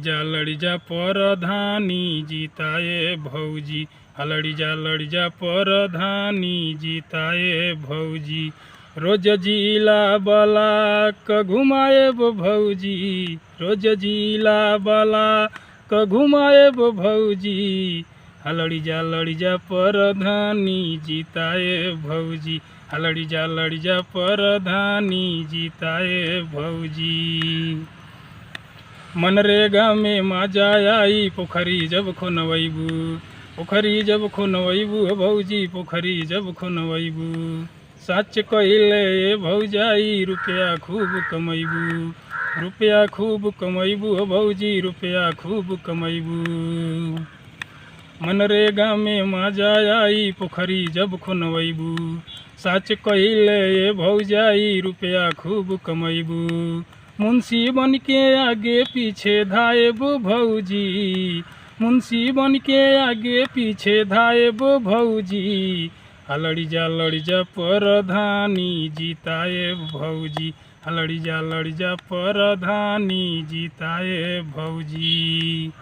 लड़ी जा परधानी जीताए भौजी। लड़ी जा परधानी जीताए भौजी। रोज जिला बलाक घुमाए भौजी। रोज जिला बलाक घुमाए भौजी। लड़ी जा परधानी जीताए भौजी। लड़ी जा परधानी जीताए भौजी। मनरेगा में मजा आई पोखरी जब खुनवैबू। पोखरी जब खुनवैबू भौजी। पोखरी जब खुनवैबू। सच कहिले भौजाई रुपया खूब कमैबू। रुपया खूब कमैबू भौजी। रुपया खूब कमैबू। मनरेगा में मजा आई पोखरी जब खुनवैबू। सच कहिले भौजाई रुपया खूब कमैबू। मुंशी बन के आगे पीछे धाएब भौजी। मुंशी बन के आगे पीछे धाएब भौजी। लड़ी जा परधानी जीताए भौजी। लड़ी जा परधानी जीताए भौजी।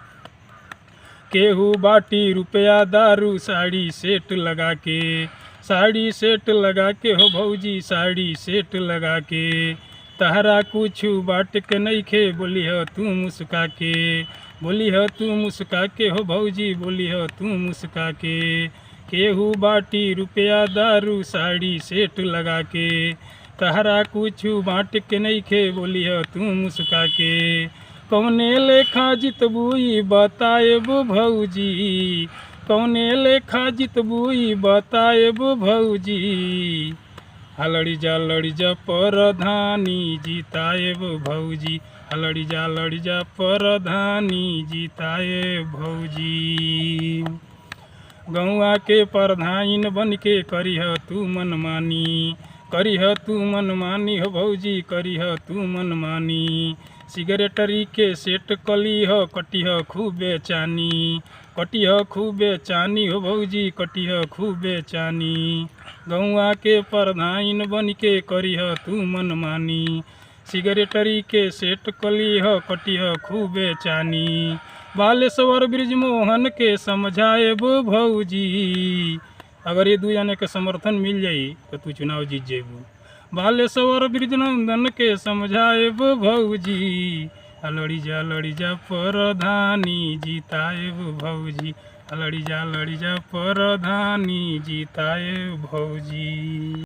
केहू बाटी रुपया दारू साड़ी सेट लगा के। साड़ी सेट लगा के हो भौजी। साड़ी सेट लगा के। तहरा कुछ बाट के नहीं खे बोली हो तू मुस्का के। बोली हो तू मुस्का के हो भौजी। बोली हो तू मुस्का के। केहू बाटी रुपया दारू साड़ी सेट लगा के। तहरा कुछ बाट के नहीं खे बोली हो तू मुस्का के। कौने लेखा जितबुई बताएब भौजी। कौने लेखा जितबुई बताएब भौजी। लड़ी जा परधानी जीताए भौजी। लड़ी जा परधानी जीताए भौजी। गौआ के परधाइन बन के करिह तू मनमानी। करिह तू मनमानी हो भौजी। करिह तू मनमानी। सिगरेटरी के सेट कलिह कटिह खूबे चानी। कटिह खूबे चानी हो भौजी। कटिह खूबे चानी। गौआ के परधाइन बन के करिह तू मनमानी। सिगरेटरी के सेट कलिह कटिह खूबे चानी। बालेश्वर ब्रिजमोहन के समझाएब भौजी। अगर ये दू जाने के समर्थन मिल जाई तो तू चुनाव जीत जेबू। बालेश्वर ब्रिजनंदन के समझाएब भौजी। लड़ी जा परधानी जीताए भौजी। लड़ी जा परधानी जीताए भौजी।